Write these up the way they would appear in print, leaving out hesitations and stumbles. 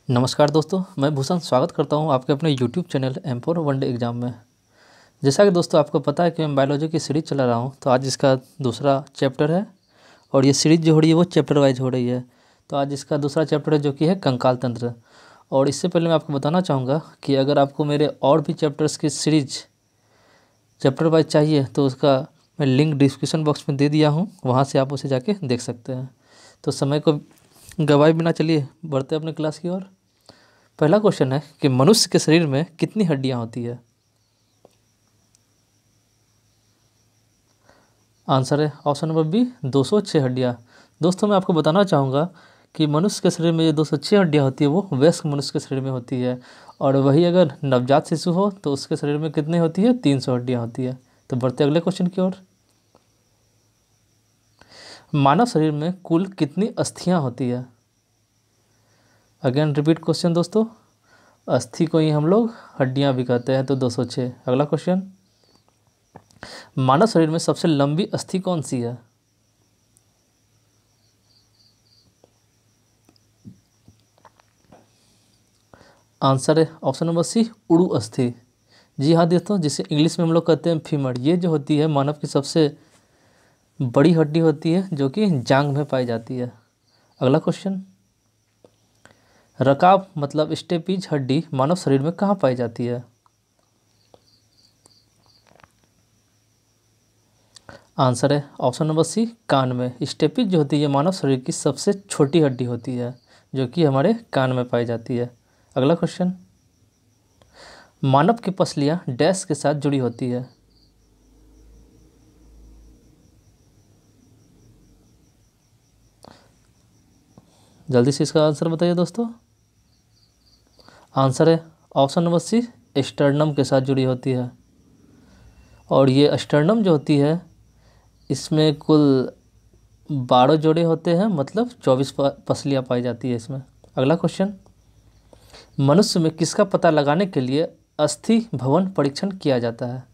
नमस्कार दोस्तों, मैं भूषण स्वागत करता हूं आपके अपने YouTube channel M4 one day exam में। जैसा कि दोस्तों आपको पता है कि मैं बायोलॉजी की सीरीज़ चला रहा हूं, तो आज इसका दूसरा चैप्टर है और ये सीरीज़ जो हो रही है वो चैप्टर वाइज हो रही है। तो आज इसका दूसरा चैप्टर है जो कि है कंकाल तंत्र। और इससे पहले मैं आपको बताना चाहूँगा कि अगर आपको मेरे और भी चैप्टर्स की सीरीज चैप्टर वाइज चाहिए तो उसका मैं लिंक डिस्क्रिप्शन बॉक्स में दे दिया हूँ, वहाँ से आप उसे जाके देख सकते हैं। तो समय को गवाए बिना चलिए बढ़ते अपने क्लास की ओर। पहला क्वेश्चन है कि मनुष्य के शरीर में कितनी हड्डियां होती है। आंसर है ऑप्शन नंबर बी 206 हड्डियां। दोस्तों मैं आपको बताना चाहूँगा कि मनुष्य के शरीर में जो 206 हड्डियां होती है वो वयस्क मनुष्य के शरीर में होती है, और वही अगर नवजात शिशु हो तो उसके शरीर में कितनी होती है, 300 हड्डियां होती है। तो बढ़ते अगले क्वेश्चन की ओर। मानव शरीर में कुल कितनी अस्थियां होती है। अगेन रिपीट क्वेश्चन दोस्तों, अस्थि को ही हम लोग हड्डियां भी कहते हैं, तो 206। अगला क्वेश्चन, मानव शरीर में सबसे लंबी अस्थि कौन सी है। आंसर है ऑप्शन नंबर सी उड़ु अस्थि। जी हाँ दोस्तों, जिसे इंग्लिश में हम लोग कहते हैं फीमर। ये जो होती है मानव की सबसे बड़ी हड्डी होती है जो कि जांघ में पाई जाती है। अगला क्वेश्चन, रकाब मतलब स्टेपीज हड्डी मानव शरीर में कहाँ पाई जाती है। आंसर है ऑप्शन नंबर सी कान में। स्टेपीज जो होती है मानव शरीर की सबसे छोटी हड्डी होती है जो कि हमारे कान में पाई जाती है। अगला क्वेश्चन, मानव की पसलियां डैश के साथ जुड़ी होती है। जल्दी से इसका आंसर बताइए दोस्तों। आंसर है ऑप्शन नंबर सी स्टर्नम के साथ जुड़ी होती है। और ये स्टर्नम जो होती है इसमें कुल 12 जोड़े होते हैं, मतलब 24 पसलियाँ पाई जाती है इसमें। अगला क्वेश्चन, मनुष्य में किसका पता लगाने के लिए अस्थि भवन परीक्षण किया जाता है।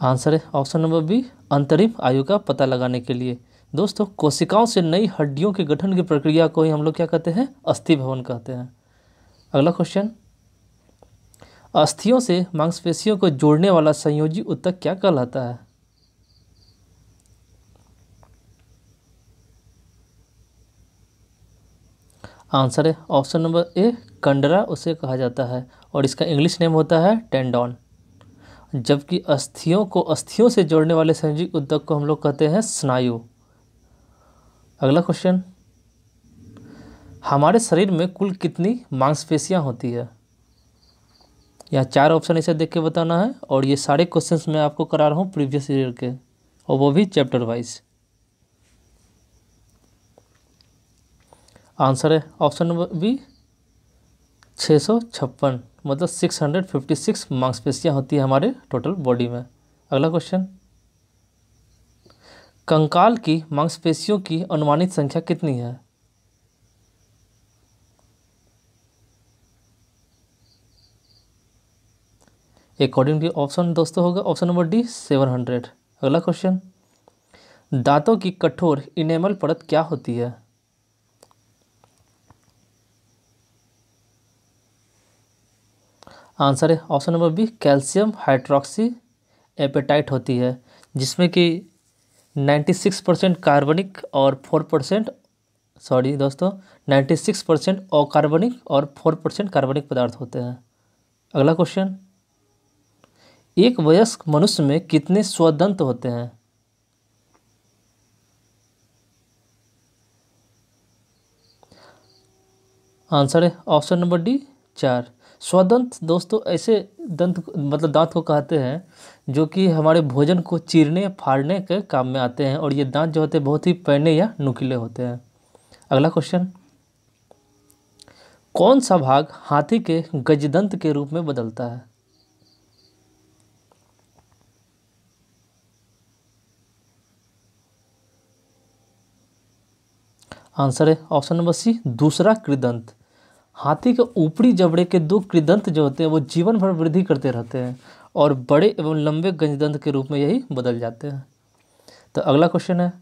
आंसर है ऑप्शन नंबर बी अंतरिम आयु का पता लगाने के लिए। दोस्तों कोशिकाओं से नई हड्डियों के गठन की प्रक्रिया को ही हम लोग क्या कहते हैं, अस्थि भवन कहते हैं। अगला क्वेश्चन, अस्थियों से मांसपेशियों को जोड़ने वाला संयोजी ऊतक क्या कहलाता है। आंसर है ऑप्शन नंबर ए कंडरा उसे कहा जाता है, और इसका इंग्लिश नेम होता है टेंडॉन। जबकि अस्थियों से जोड़ने वाले संयोजी ऊतक को हम लोग कहते हैं स्नायु। अगला क्वेश्चन, हमारे शरीर में कुल कितनी मांसपेशियां होती है। यहाँ 4 ऑप्शन इसे देख के बताना है, और ये सारे क्वेश्चंस मैं आपको करा रहा हूँ प्रीवियस ईयर के, और वो भी चैप्टर वाइज। आंसर है ऑप्शन नंबर बी 656, मतलब 656 मांसपेशियां होती है हमारे टोटल बॉडी में। अगला क्वेश्चन, कंकाल की मांसपेशियों की अनुमानित संख्या कितनी है। अकॉर्डिंग टू ऑप्शन दोस्तों होगा ऑप्शन नंबर डी 700। अगला क्वेश्चन, दांतों की कठोर इनेमल परत क्या होती है। आंसर है option number b calcium hydroxyapatite होती है, जिसमें कि 96% कार्बनिक और 4% सॉरी दोस्तों 96% अकार्बनिक और 4% कार्बनिक पदार्थ होते हैं। अगला क्वेश्चन, एक वयस्क मनुष्य में कितने स्वदंत होते हैं। आंसर है ऑप्शन नंबर डी 4। स्वदंत दोस्तों ऐसे दंत मतलब दांत को कहते हैं जो कि हमारे भोजन को चीरने फाड़ने के काम में आते हैं, और ये दांत जो होते हैं बहुत ही पैने या नुकीले होते हैं। अगला क्वेश्चन, कौन सा भाग हाथी के गजदंत के रूप में बदलता है। आंसर है ऑप्शन नंबर सी दूसरा कृदंत। हाथी के ऊपरी जबड़े के 2 कृदंत जो होते हैं वो जीवन भर वृद्धि करते रहते हैं, और बड़े एवं लंबे गजदंत के रूप में यही बदल जाते हैं। तो अगला क्वेश्चन है,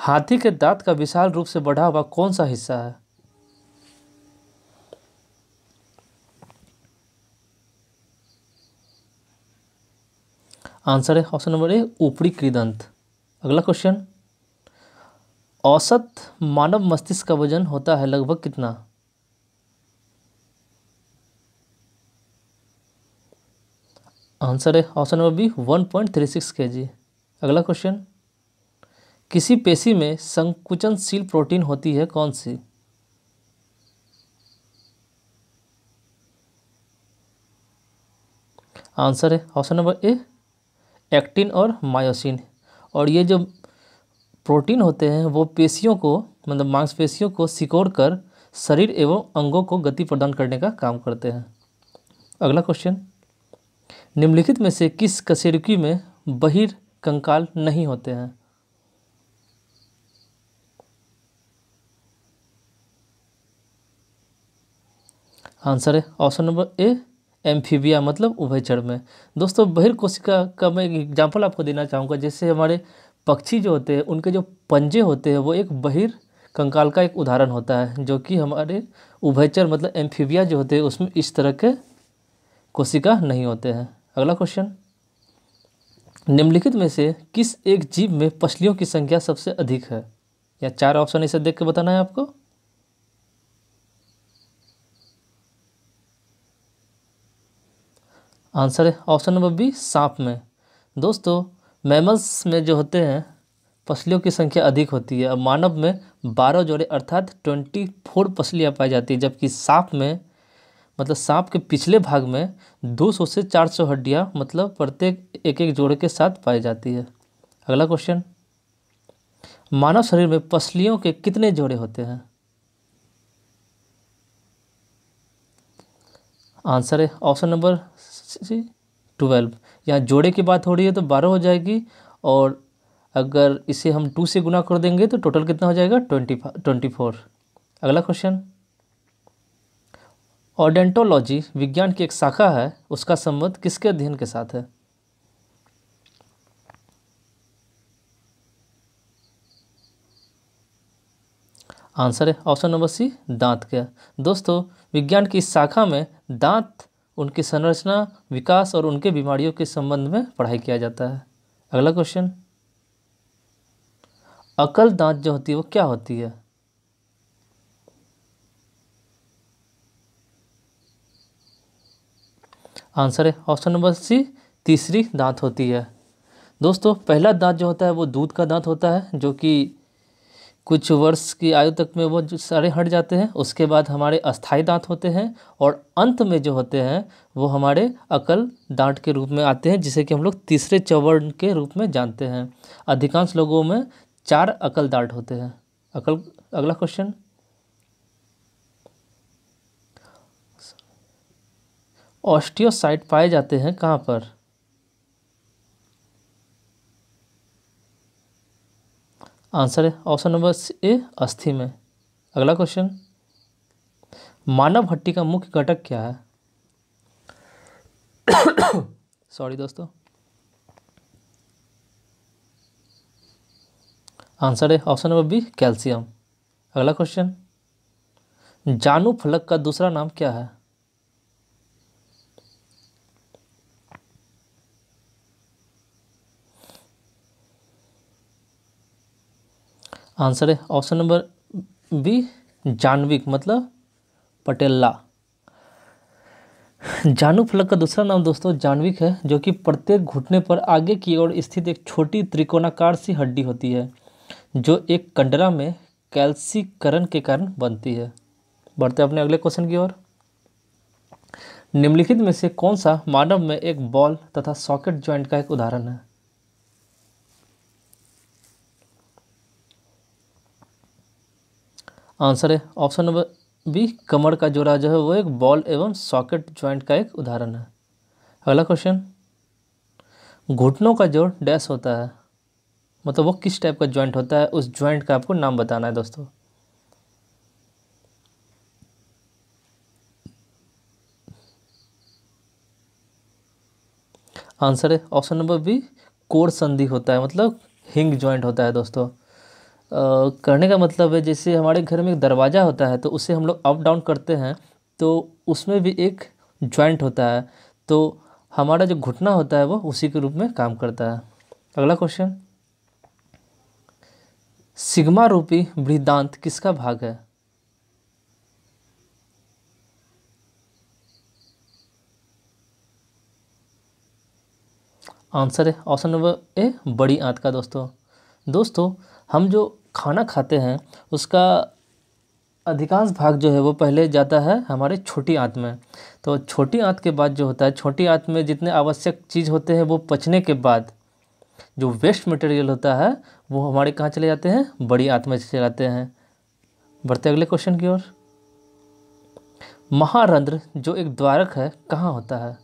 हाथी के दांत का विशाल रूप से बढ़ा हुआ कौन सा हिस्सा है? आंसर है ऑप्शन नंबर ए, ऊपरी कृदंत। अगला क्वेश्चन, औसत मानव मस्तिष्क का वजन होता है लगभग कितना? आंसर है ऑप्शन नंबर बी, 1.36 kg। अगला क्वेश्चन, किसी पेशी में संकुचनशील प्रोटीन होती है कौन सी? आंसर है ऑप्शन नंबर ए, एक्टिन और मायोसिन। और ये जो प्रोटीन होते हैं वो पेशियों को, मतलब मांसपेशियों को सिकोड़ कर शरीर एवं अंगों को गति प्रदान करने का काम करते हैं। अगला क्वेश्चन, निम्नलिखित में से किस कशेरुकी में बहिर कंकाल नहीं होते हैं? आंसर है ऑप्शन नंबर ए, एम्फीबिया मतलब उभयचर में। दोस्तों बहिर्कोशिका का मैं एक एग्जाम्पल आपको देना चाहूँगा। जैसे हमारे पक्षी जो होते हैं उनके जो पंजे होते हैं वो एक बहिर कंकाल का एक उदाहरण होता है, जो कि हमारे उभयचर मतलब एम्फीबिया जो होते हैं उसमें इस तरह के कोशिका नहीं होते हैं। अगला क्वेश्चन, निम्नलिखित में से किस एक जीव में पसलियों की संख्या सबसे अधिक है? या चार ऑप्शन इसे देख के बताना है आपको। आंसर है ऑप्शन नंबर बी, सांप में। दोस्तों मैमल्स में जो होते हैं पसलियों की संख्या अधिक होती है। अब मानव में 12 जोड़े अर्थात 24 पसलियाँ पाई जाती है, जबकि सांप में, मतलब सांप के पिछले भाग में 200 से 400 हड्डियाँ मतलब प्रत्येक एक एक जोड़े के साथ पाई जाती है। अगला क्वेश्चन, मानव शरीर में पसलियों के कितने जोड़े होते हैं? आंसर है ऑप्शन नंबर सी, 12। यहाँ जोड़े की बात हो रही है तो 12 हो जाएगी, और अगर इसे हम 2 से गुना कर देंगे तो टोटल कितना हो जाएगा? 24। अगला क्वेश्चन, ओडोंटोलॉजी विज्ञान की एक शाखा है, उसका संबंध किसके अध्ययन के साथ है? आंसर है ऑप्शन नंबर सी, दांत के। दोस्तों विज्ञान की इस शाखा में दांत, उनकी संरचना, विकास और उनके बीमारियों के संबंध में पढ़ाई किया जाता है। अगला क्वेश्चन, अकल दांत जो होती है वो क्या होती है? आंसर है ऑप्शन नंबर सी, तीसरी दांत होती है। दोस्तों पहला दांत जो होता है वो दूध का दांत होता है, जो कि कुछ वर्ष की आयु तक में वो जो सारे हट जाते हैं। उसके बाद हमारे अस्थाई दांत होते हैं, और अंत में जो होते हैं वो हमारे अकल दांत के रूप में आते हैं, जिसे कि हम लोग तीसरे चौवर्ण के रूप में जानते हैं। अधिकांश लोगों में 4 अकल दांत होते हैं। अगला क्वेश्चन, ऑस्टियोसाइट पाए जाते हैं कहाँ पर? आंसर है ऑप्शन नंबर ए, अस्थि में। अगला क्वेश्चन, मानव हड्डी का मुख्य घटक क्या है? सॉरी दोस्तों। आंसर है ऑप्शन नंबर बी, कैल्शियम। अगला क्वेश्चन, जानू फलक का दूसरा नाम क्या है? आंसर है ऑप्शन नंबर बी, जानविक मतलब पटेल्ला। जानू फलक का दूसरा नाम दोस्तों जानविक है, जो कि प्रत्येक घुटने पर आगे की ओर स्थित एक छोटी त्रिकोणाकार सी हड्डी होती है, जो एक कंडरा में कैल्सीकरण के कारण बनती है। बढ़ते हैं अपने अगले क्वेश्चन की ओर। निम्नलिखित में से कौन सा मानव में एक बॉल तथा सॉकेट जॉइंट का एक उदाहरण है? आंसर है ऑप्शन नंबर बी, कमर का जोड़ा जो है वो एक बॉल एवं सॉकेट जॉइंट का एक उदाहरण है। अगला क्वेश्चन, घुटनों का जोड़ डैश होता है, मतलब वो किस टाइप का जॉइंट होता है, उस जॉइंट का आपको नाम बताना है दोस्तों। आंसर है ऑप्शन नंबर बी, कोर संधि होता है, मतलब हिंग जॉइंट होता है दोस्तों। करने का मतलब है जैसे हमारे घर में एक दरवाज़ा होता है तो उसे हम लोग अप डाउन करते हैं, तो उसमें भी एक जॉइंट होता है, तो हमारा जो घुटना होता है वो उसी के रूप में काम करता है। अगला क्वेश्चन, सिग्मा रूपी बृहदान्त किसका भाग है? आंसर है ऑप्शन नंबर ए, बड़ी आंत का। दोस्तों हम जो खाना खाते हैं उसका अधिकांश भाग जो है वो पहले जाता है हमारे छोटी आंत में। तो छोटी आंत के बाद जो होता है, छोटी आंत में जितने आवश्यक चीज़ होते हैं वो पचने के बाद जो वेस्ट मटेरियल होता है वो हमारे कहाँ चले जाते हैं? बड़ी आंत में चले जाते हैं। बढ़ते अगले क्वेश्चन की ओर। महारंध्र जो एक द्वारक है कहाँ होता है?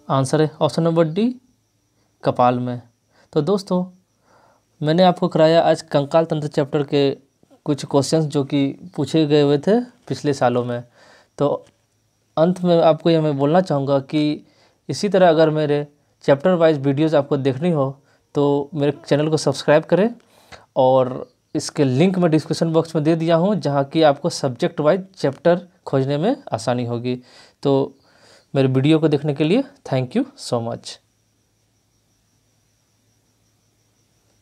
आंसर है ऑप्शन नंबर डी, कपाल में। तो दोस्तों मैंने आपको कराया आज कंकाल तंत्र चैप्टर के कुछ क्वेश्चंस जो कि पूछे गए हुए थे पिछले सालों में। तो अंत में आपको ये मैं बोलना चाहूँगा कि इसी तरह अगर मेरे चैप्टर वाइज वीडियोस आपको देखनी हो तो मेरे चैनल को सब्सक्राइब करें, और इसके लिंक मैं डिस्क्रिप्शन बॉक्स में दे दिया हूँ जहाँ कि आपको सब्जेक्ट वाइज चैप्टर खोजने में आसानी होगी। तो मेरे वीडियो को देखने के लिए थैंक यू सो मच।